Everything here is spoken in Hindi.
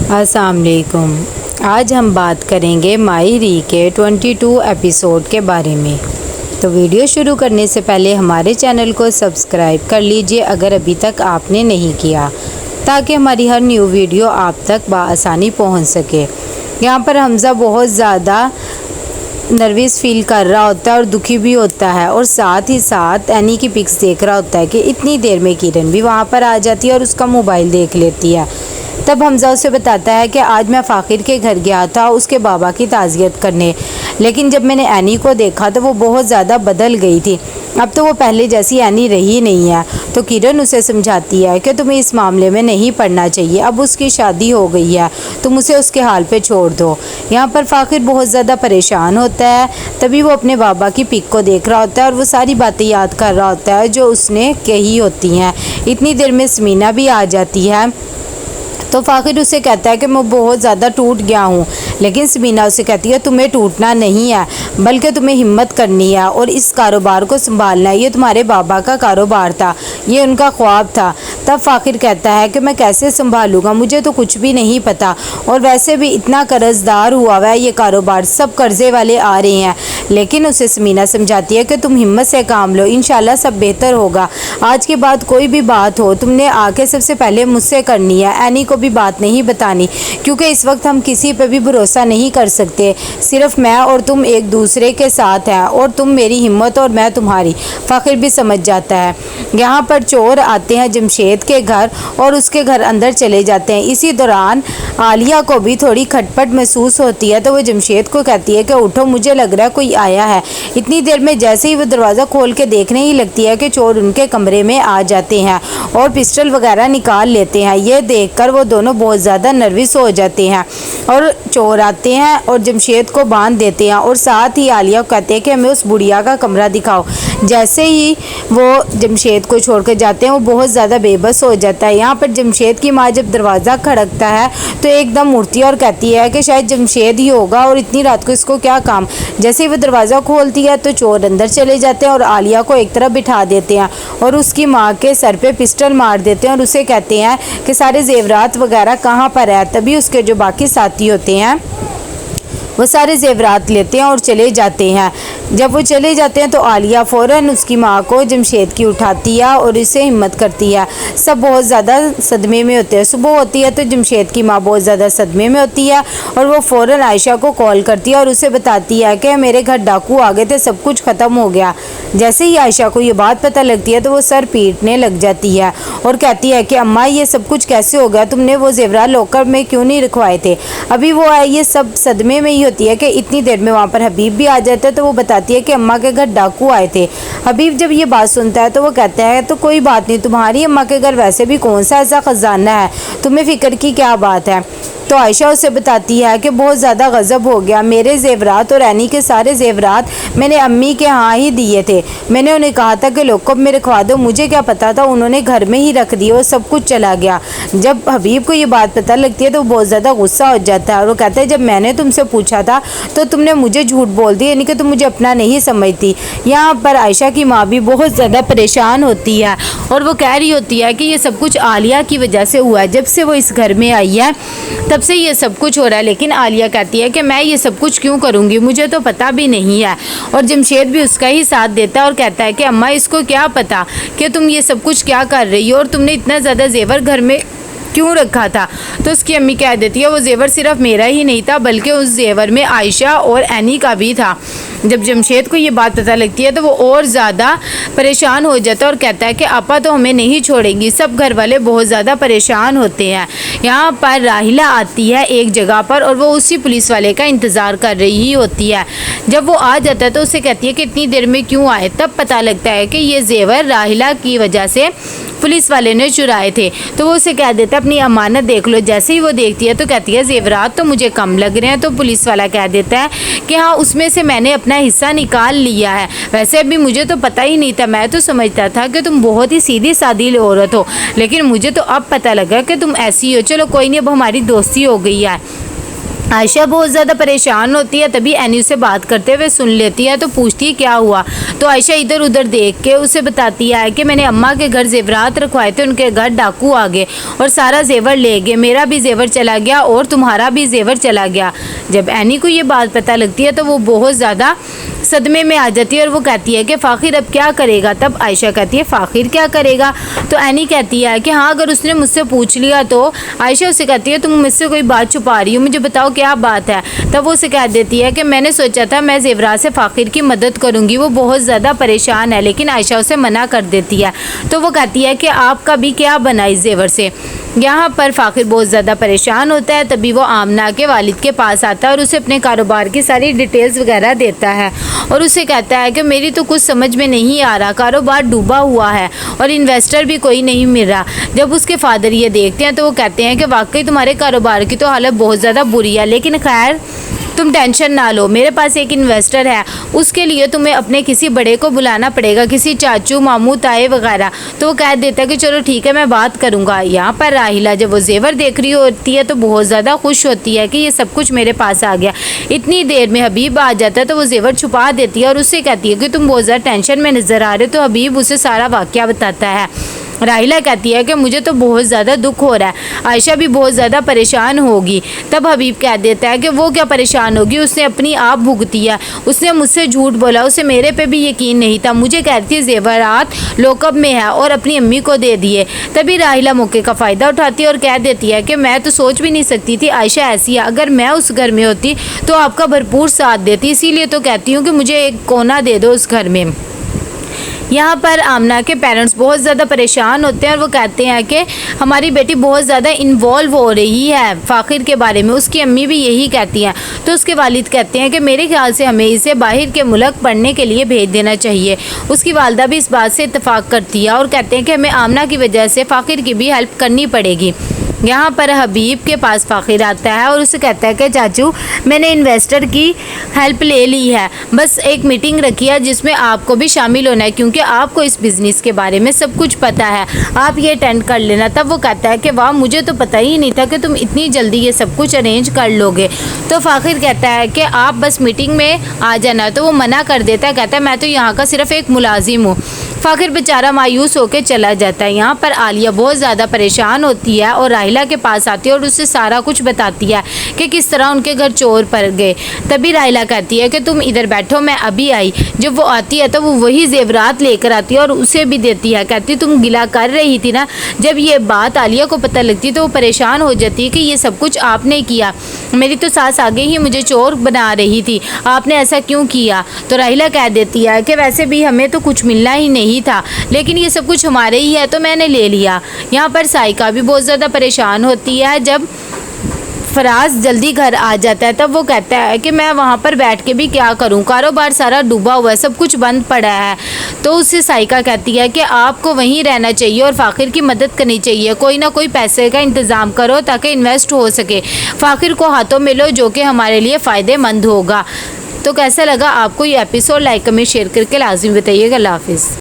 अस्सलाम वालेकुम। आज हम बात करेंगे माई री के 22 एपिसोड के बारे में। तो वीडियो शुरू करने से पहले हमारे चैनल को सब्सक्राइब कर लीजिए अगर अभी तक आपने नहीं किया, ताकि हमारी हर न्यू वीडियो आप तक बआसानी पहुंच सके। यहाँ पर हमज़ा बहुत ज़्यादा नर्वस फील कर रहा होता है और दुखी भी होता है, और साथ ही साथ एनी की पिक्स देख रहा होता है कि इतनी देर में किरण भी वहाँ पर आ जाती है और उसका मोबाइल देख लेती है। तब हमज़ा उसे बताता है कि आज मैं फ़ाकिर के घर गया था उसके बाबा की ताज़ियत करने, लेकिन जब मैंने एनी को देखा तो वो बहुत ज़्यादा बदल गई थी। अब तो वो पहले जैसी एनी रही नहीं है। तो किरण उसे समझाती है कि तुम्हें इस मामले में नहीं पड़ना चाहिए, अब उसकी शादी हो गई है, तुम उसे उसके हाल पे छोड़ दो। यहाँ पर फ़ाकिर बहुत ज़्यादा परेशान होता है। तभी वो अपने बाबा की पिक को देख रहा होता है और वो सारी बातें याद कर रहा होता है जो उसने कही होती हैं। इतनी देर में समीना भी आ जाती है। तो फ़ाकिर उसे कहता है कि मैं बहुत ज़्यादा टूट गया हूँ, लेकिन समीना उसे कहती है तुम्हें टूटना नहीं है, बल्कि तुम्हें हिम्मत करनी है और इस कारोबार को संभालना है। ये तुम्हारे बाबा का कारोबार था, ये उनका ख्वाब था। तब फ़ाकिर कहता है कि मैं कैसे संभालूँगा, मुझे तो कुछ भी नहीं पता, और वैसे भी इतना कर्जदार हुआ हुआ है ये कारोबार, सब कर्ज़े वाले आ रहे हैं। लेकिन उसे समीना समझाती है कि तुम हिम्मत से काम लो, इंशाल्लाह सब बेहतर होगा। आज के बाद कोई भी बात हो तुमने आके सबसे पहले मुझसे करनी है, एनी को भी बात नहीं बतानी, क्योंकि इस वक्त हम किसी पे भी भरोसा नहीं कर सकते। सिर्फ मैं और तुम एक दूसरे के साथ हैं, और तुम मेरी हिम्मत और मैं तुम्हारी। फ़ाकिर भी समझ जाता है। यहाँ पर चोर आते हैं जमशेद के घर और उसके घर अंदर चले जाते हैं। इसी दौरान आलिया को भी थोड़ी खटपट महसूस होती है, तो वो जमशेद को कहती है कि उठो, मुझे लग रहा है कोई आया है। इतनी देर में जैसे ही वो दरवाज़ा खोल के देखने ही लगती है कि चोर उनके कमरे में आ जाते हैं और पिस्टल वगैरह निकाल लेते हैं। ये देखकर वो दोनों बहुत ज़्यादा नर्वस हो जाते हैं, और चोर आते हैं और जमशेद को बांध देते हैं, और साथ ही आलिया को कहते हैं कि हमें उस बुढ़िया का कमरा दिखाओ। जैसे ही वो जमशेद को छोड़ कर जाते हैं वो बहुत ज़्यादा बेबस हो जाता है। यहाँ पर जमशेद की माँ जब दरवाज़ा खड़कता है तो एकदम उठती है और कहती है कि शायद जमशेद ही होगा, और इतनी रात को इसको क्या काम। जैसे ही वो दरवाज़ा खोलती है तो चोर अंदर चले जाते हैं और आलिया को एक तरफ बिठा देते हैं और उसकी माँ के सर पे पिस्टल मार देते हैं और उसे कहते हैं कि सारे जेवरात वगैरह कहाँ पर है। तभी उसके जो बाकी साथी होते हैं वो सारे जेवरात लेते हैं और चले जाते हैं। जब वो चले जाते हैं तो आलिया फ़ौरन उसकी माँ को जमशेद की उठाती है और इसे हिम्मत करती है। सब बहुत ज़्यादा सदमे में होते हैं। सुबह होती है तो जमशेद की माँ बहुत ज़्यादा सदमे में होती है और वो फ़ौरन आयशा को कॉल करती है और उसे बताती है कि मेरे घर डाकू आ गए थे, सब कुछ ख़त्म हो गया। जैसे ही आयशा को ये बात पता लगती है तो वो सर पीटने लग जाती है और कहती है कि अम्मा ये सब कुछ कैसे हो गया, तुमने वो जेवरात लॉकर में क्यों नहीं रखवाए थे। अभी वो ये सब सदमे में ही होती है कि इतनी देर में वहाँ पर हबीब भी आ जाता है। तो वो बताती है कि अम्मा के घर डाकू आए थे। हबीब जब ये बात सुनता है तो वो कहता है तो कोई बात नहीं, तुम्हारी अम्मा के घर वैसे भी कौन सा ऐसा ख़जाना है, तुम्हें फ़िक्र की क्या बात है। तो आयशा उसे बताती है कि बहुत ज़्यादा गज़ब हो गया, मेरे जेवरात और एनी के सारे जेवरात मैंने अम्मी के यहाँ ही दिए थे। मैंने उन्हें कहा था कि लॉकअप में रखवा दो, मुझे क्या पता था उन्होंने घर में ही रख दिया और सब कुछ चला गया। जब हबीब को ये बात पता लगती है तो वो बहुत ज़्यादा गुस्सा हो जाता है और वो कहता है जब मैंने तुमसे पूछा था तो तुमने मुझे झूठ बोल दिया, यानी कि तुम मुझे अपना नहीं समझती। यहाँ पर आयशा की माँ भी बहुत ज़्यादा परेशान होती है और वो कह रही होती है कि ये सब कुछ आलिया की वजह से हुआ है। जब से वो इस घर में आई है तब से ये सब कुछ हो रहा है। लेकिन आलिया कहती है कि मैं ये सब कुछ क्यों करूँगी, मुझे तो पता भी नहीं है। और जमशेद भी उसका ही साथ देता है और कहता है कि अम्मा इसको क्या पता कि तुम ये सब कुछ क्या कर रही हो और तुमने इतना ज़्यादा जेवर घर में क्यों रखा था। तो उसकी अम्मी कह देती है वो जेवर सिर्फ मेरा ही नहीं था बल्कि उस जेवर में आयशा और एनी का भी था। जब जमशेद को ये बात पता लगती है तो वो और ज़्यादा परेशान हो जाता है और कहता है कि आपा तो हमें नहीं छोड़ेंगी। सब घर वाले बहुत ज़्यादा परेशान होते हैं। यहाँ पर राहिला आती है एक जगह पर और वो उसी पुलिस वाले का इंतज़ार कर रही होती है। जब वो आ जाता है तो उसे कहती है कि इतनी देर में क्यों आए। तब पता लगता है कि ये जेवर राहिला की वजह से पुलिस वाले ने चुराए थे। तो वो उसे कह देता है अपनी अमानत देख लो। जैसे ही वो देखती है तो कहती है जेवरात तो मुझे कम लग रहे हैं। तो पुलिस वाला कह देता है कि हाँ उसमें से मैंने अपना हिस्सा निकाल लिया है, वैसे भी मुझे तो पता ही नहीं था, मैं तो समझता था कि तुम बहुत ही सीधी सादी औरत हो, लेकिन मुझे तो अब पता लगा कि तुम ऐसी हो। चलो कोई नहीं, अब हमारी दोस्ती हो गई है। आयशा बहुत ज़्यादा परेशान होती है, तभी एनी से बात करते हुए सुन लेती है तो पूछती है क्या हुआ। तो आयशा इधर उधर देख के उसे बताती है कि मैंने अम्मा के घर जेवरात रखवाए थे, उनके घर डाकू आ गए और सारा जेवर ले गए, मेरा भी जेवर चला गया और तुम्हारा भी जेवर चला गया। जब एनी को ये बात पता लगती है तो वो बहुत ज़्यादा सदमे में आ जाती है और वो कहती है कि फ़ाखिर अब क्या करेगा। तब आयशा कहती है फ़ाखिर क्या करेगा। तो एनी कहती है कि हाँ अगर उसने मुझसे पूछ लिया तो। आयशा उसे कहती है तुम मुझसे कोई बात छुपा रही हो, मुझे बताओ क्या बात है। तब वो उसे कह देती है कि मैंने सोचा था मैं जेवरात से फ़ाखिर की मदद करूँगी, वो बहुत ज़्यादा परेशान है। लेकिन आयशा उसे मना कर देती है। तो वो कहती है कि आपका भी क्या बना इस जेवर से। यहाँ पर फ़ाखिर बहुत ज़्यादा परेशान होता है। तभी वो आमना के वालिद के पास आता है और उसे अपने कारोबार की सारी डिटेल्स वगैरह देता है और उसे कहता है कि मेरी तो कुछ समझ में नहीं आ रहा, कारोबार डूबा हुआ है और इन्वेस्टर भी कोई नहीं मिल रहा। जब उसके फादर ये देखते हैं तो वो कहते हैं कि वाकई तुम्हारे कारोबार की तो हालत बहुत ज़्यादा बुरी है, लेकिन खैर तुम टेंशन ना लो, मेरे पास एक इन्वेस्टर है, उसके लिए तुम्हें अपने किसी बड़े को बुलाना पड़ेगा, किसी चाचू मामू ताए वगैरह। तो वो कह देता है कि चलो ठीक है मैं बात करूँगा। यहाँ पर राहिला जब वो जेवर देख रही होती है तो बहुत ज़्यादा खुश होती है कि ये सब कुछ मेरे पास आ गया। इतनी देर में हबीब आ जाता है तो वो जेवर छुपा देती है और उससे कहती है कि तुम बहुत ज़्यादा टेंशन में नज़र आ रहे हो। तो हबीब उसे सारा वाक़या बताता है। राहिला कहती है कि मुझे तो बहुत ज़्यादा दुख हो रहा है, आयशा भी बहुत ज़्यादा परेशान होगी। तब हबीब कह देता है कि वो क्या परेशान होगी, उसने अपनी आप भुगती है, उसने मुझसे झूठ बोला, उसे मेरे पे भी यकीन नहीं था, मुझे कहती है जेवरात लॉकअप में है और अपनी अम्मी को दे दिए। तभी राहिला मौके का फ़ायदा उठाती है और कह देती है कि मैं तो सोच भी नहीं सकती थी आयशा ऐसी है, अगर मैं उस घर में होती तो आपका भरपूर साथ देती, इसीलिए तो कहती हूँ कि मुझे एक कोना दे दो उस घर में। यहाँ पर आमना के पेरेंट्स बहुत ज़्यादा परेशान होते हैं और वो कहते हैं कि हमारी बेटी बहुत ज़्यादा इन्वॉल्व हो रही है फ़ाखिर के बारे में, उसकी अम्मी भी यही कहती हैं। तो उसके वालिद कहते हैं कि मेरे ख्याल से हमें इसे बाहर के मुल्क पढ़ने के लिए भेज देना चाहिए। उसकी वालदा भी इस बात से इत्तेफाक करती है और कहते हैं कि हमें आमना की वजह से फ़ाखिर की भी हेल्प करनी पड़ेगी। यहाँ पर हबीब के पास फ़ाखिर आता है और उसे कहता है कि चाचू मैंने इन्वेस्टर की हेल्प ले ली है, बस एक मीटिंग रखी है जिसमें आपको भी शामिल होना है क्योंकि आपको इस बिज़नेस के बारे में सब कुछ पता है, आप ये अटेंड कर लेना। तब वो कहता है कि वाह मुझे तो पता ही नहीं था कि तुम इतनी जल्दी ये सब कुछ अरेंज कर लोगे। तो फ़ाखिर कहता है कि आप बस मीटिंग में आ जाना। तो वो मना कर देता है, कहता है मैं तो यहाँ का सिर्फ एक मुलाजिम हूँ। फ़ाखिर बेचारा मायूस होकर चला जाता है। यहाँ पर आलिया बहुत ज़्यादा परेशान होती है और राहिला के पास आती है और उससे सारा कुछ बताती है कि किस तरह उनके घर चोर पड़ गए। तभी राहिला कहती है कि तुम इधर बैठो, मैं अभी आई। जब वो आती है तो वो वही जेवरात लेकर आती है और उसे भी देती है। कहती तुम गिला कर रही थी ना। जब ये बात आलिया को पता लगती तो वो परेशान हो जाती है कि ये सब कुछ आपने किया, मेरी तो सास आगे ही मुझे चोर बना रही थी, आपने ऐसा क्यों किया। तो राहिला कह देती है कि वैसे भी हमें तो कुछ मिलना ही नहीं था, लेकिन ये सब कुछ हमारे ही है तो मैंने ले लिया। यहाँ पर साइका भी बहुत ज़्यादा परेशान होती है। जब फराज जल्दी घर आ जाता है तब वो कहता है कि मैं वहाँ पर बैठ के भी क्या करूँ, कारोबार सारा डूबा हुआ है, सब कुछ बंद पड़ा है। तो उससे साइका कहती है कि आपको वहीं रहना चाहिए और फ़ाखिर की मदद करनी चाहिए, कोई ना कोई पैसे का इंतज़ाम करो ताकि इन्वेस्ट हो सके, फ़ाखिर को हाथों में लो जो कि हमारे लिए फ़ायदेमंद होगा। तो कैसा लगा आपको ये एपिसोड, लाइक कमेंट शेयर करके लाजमी बताइएगा। अल्लाह हाफिज़।